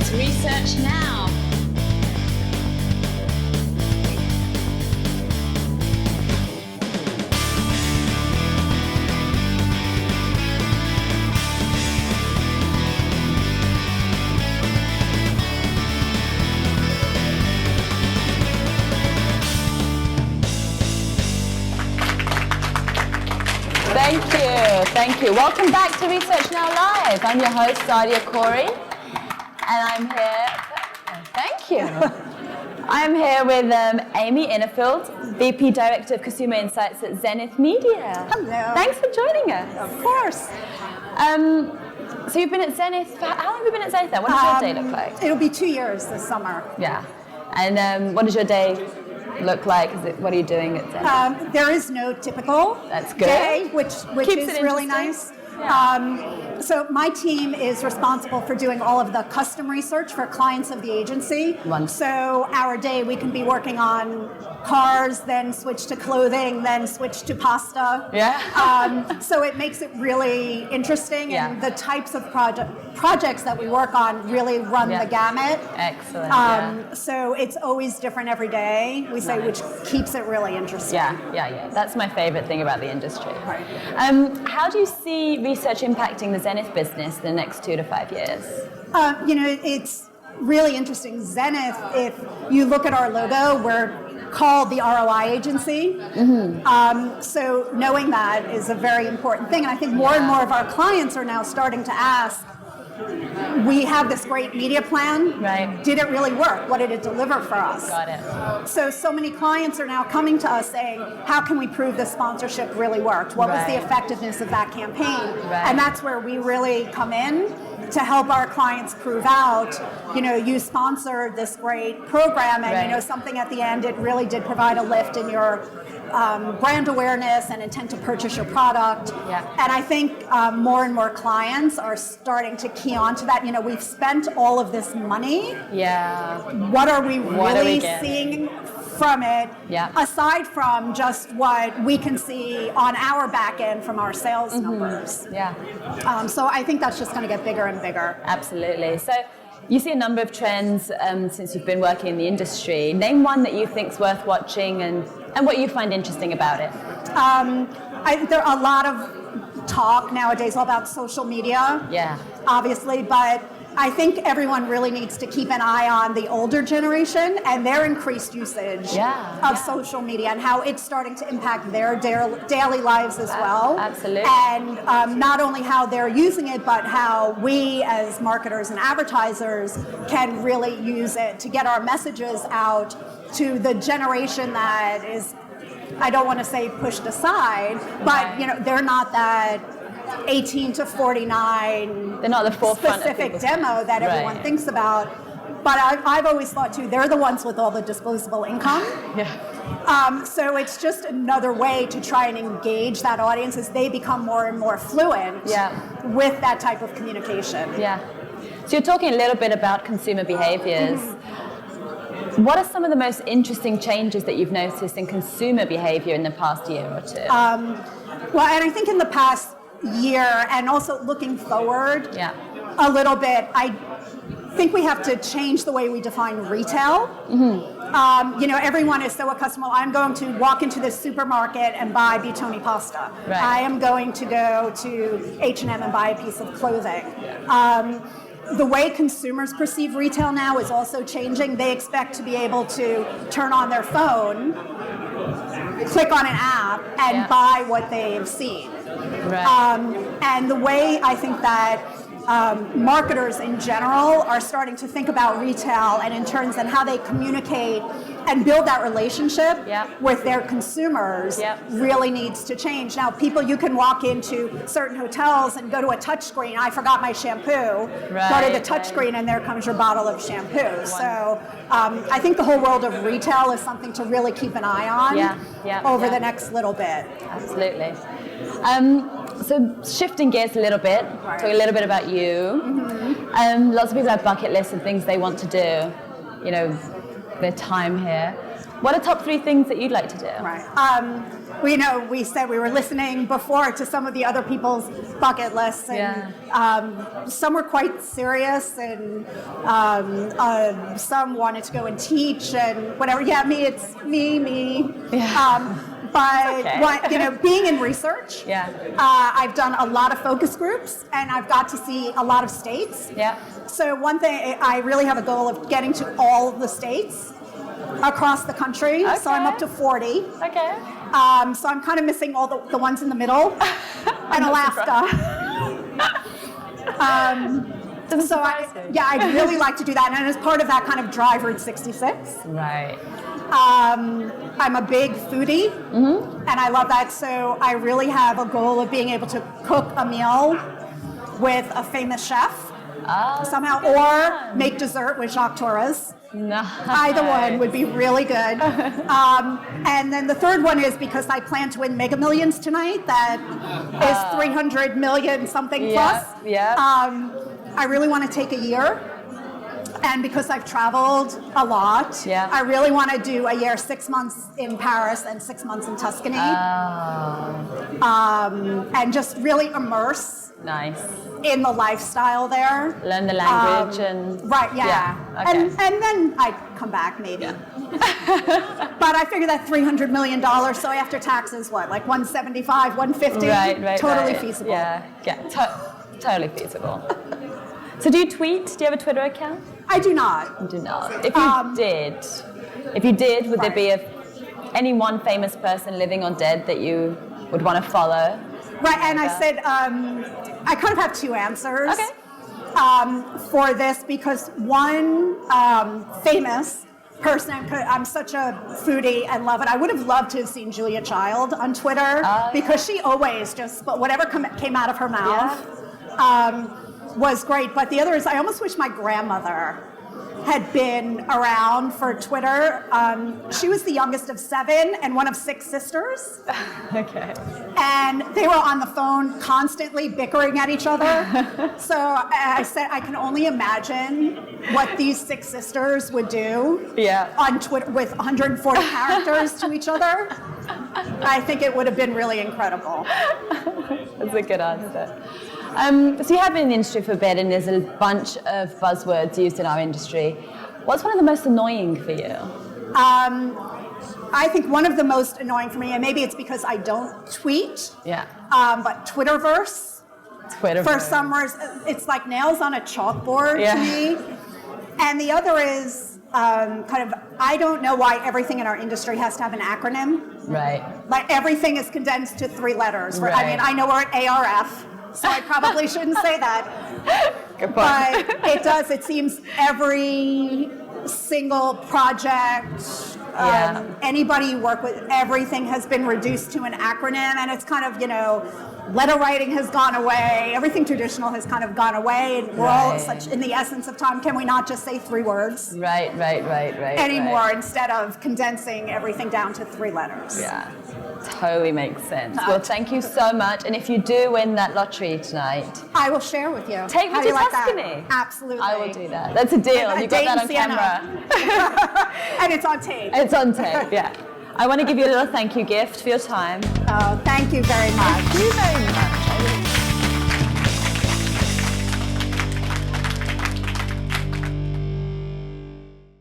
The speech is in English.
It's Research Now. Thank you. Welcome back to Research Now Live. I'm your host, Sadia Corey, and I'm here. Thank you. I'm here with Amy Innerfield, VP Director of Consumer Insights at Zenithmedia. Hello. Thanks for joining us. Of course. So you've been at Zenith. How long have you been at Zenith? What does your day look like? It'll be 2 years this summer. Yeah. And what does your day look like? What are you doing at Zenith? There is no typical day, which Keeps is it really interesting. nice. Yeah. So my team is responsible for doing all of the custom research for clients of the agency. Wonderful. So our day, we can be working on cars, then switch to clothing, then switch to pasta. Yeah. So it makes it really interesting, and Yeah. the types of projects that we work on really run Yeah. the gamut. Excellent. So it's always different every day, we say, which keeps it really interesting. Yeah. That's my favorite thing about the industry. Right. How do you see research impacting the Zenith business in the next 2 to 5 years? It's really interesting. Zenith, if you look at our logo, we're called the ROI agency. So knowing that is a very important thing. And I think more and more of our clients are now starting to ask, we have this great media plan. Right. Did it really work? What did it deliver for us? Got it. So many clients are now coming to us saying, how can we prove the sponsorship really worked? What was the Right. effectiveness of that campaign? Right. And that's where we really come in to help our clients prove out, you sponsored this great program, and Right. something at the end, it really did provide a lift in your brand awareness and intent to purchase your product. Yeah. And I think more and more clients are starting to key on to that. We've spent all of this money. Yeah. What are we What are we really getting? seeing from it, Yeah. aside from just what we can see on our back end from our sales numbers? Yeah. So I think that's just going to get bigger and bigger. Absolutely. So you see a number of trends since you've been working in the industry. Name one that you think's worth watching and what you find interesting about it. There are a lot of talk nowadays all about social media, Yeah. obviously, but I think everyone really needs to keep an eye on the older generation and their increased usage of social media and how it's starting to impact their daily lives as well. Absolutely. And not only how they're using it, but how we as marketers and advertisers can really use it to get our messages out to the generation that is, I don't want to say pushed aside, but they're not that 18 to 49 They're not the forefront specific of demo that everyone Right. thinks about. But I've always thought too, they're the ones with all the disposable income. Yeah. So it's just another way to try and engage that audience as they become more and more fluent with that type of communication. Yeah. So you're talking a little bit about consumer behaviors. What are some of the most interesting changes that you've noticed in consumer behavior in the past year or two? Well, and I think in the past year, and also looking forward a little bit, I think we have to change the way we define retail. Everyone is so accustomed, well, I'm going to walk into this supermarket and buy Buitoni pasta. Right. I am going to go to H&M and buy a piece of clothing. The way consumers perceive retail now is also changing. They expect to be able to turn on their phone, click on an app, and buy what they've seen. Right. And the way I think that marketers in general are starting to think about retail and in terms and how they communicate and build that relationship with their consumers really needs to change. Now, you can walk into certain hotels and go to a touch screen. I forgot my shampoo. Go to the touch screen and there comes your bottle of shampoo. So I think the whole world of retail is something to really keep an eye on over the next little bit. Absolutely. So shifting gears a little bit, talk a little bit about you. Lots of people have bucket lists and things they want to do, their time here. What are top 3 things that you'd like to do? Right. we said we were listening before to some of the other people's bucket lists, and some were quite serious, and some wanted to go and teach and whatever. Yeah, it's me. Yeah. But being in research, I've done a lot of focus groups, and I've got to see a lot of states. Yeah. So one thing, I really have a goal of getting to all the states across the country. Okay. So I'm up to 40. Okay. So I'm kind of missing all the ones in the middle, and Alaska. I'd really like to do that, and as part of that kind of drive Route 66. Right. I'm a big foodie, and I love that. So I really have a goal of being able to cook a meal with a famous chef somehow, or make dessert with Jacques Torres. Nice. Either one would be really good. And then the third one is because I plan to win Mega Millions tonight. That is 300 million something plus. Yeah. I really want to take a year. And because I've traveled a lot, I really want to do a year, 6 months in Paris and 6 months in Tuscany. And just really immerse in the lifestyle there. Learn the language Okay. And then I'd come back maybe. Yeah. But I figure that $300 million, so after taxes, what, like 175, 150? Right. Totally feasible. Yeah, totally feasible. So do you tweet? Do you have a Twitter account? I do not. You do not. If you did, would there be any one famous person, living or dead, that you would want to follow? Right, and I said, I kind of have two answers for this, because one famous person, I'm such a foodie and love it. I would have loved to have seen Julia Child on Twitter, because she always but whatever came out of her mouth was great. But the other is, I almost wish my grandmother had been around for Twitter. She was the youngest of 7 and one of 6 sisters. Okay. And they were on the phone constantly bickering at each other. So I said, I can only imagine what these 6 sisters would do on Twitter with 140 characters to each other. I think it would have been really incredible. That's a good answer. So you have been in the industry for a bit, and there's a bunch of buzzwords used in our industry. What's one of the most annoying for you? I think one of the most annoying for me, and maybe it's because I don't tweet, but Twitterverse. For some reason, it's like nails on a chalkboard to me. And the other is I don't know why everything in our industry has to have an acronym. Right. Like everything is condensed to 3 letters. Right. I mean, I know we're at ARF. So I probably shouldn't say that. Good point. But it does. It seems every single project, anybody you work with, everything has been reduced to an acronym, and it's kind of, letter writing has gone away. Everything traditional has kind of gone away, and we're all such in the essence of time. Can we not just say 3 words? Right. Anymore, instead of condensing everything down to 3 letters. Yeah. Totally makes sense. Well, thank you so much. And if you do win that lottery tonight, I will share with you. Take me to Tuscany. Absolutely. I will do that. That's a deal. You got that on camera. And it's on tape. It's on tape, yeah. I want to give you a little thank you gift for your time. Oh, thank you very much. Thank you very much.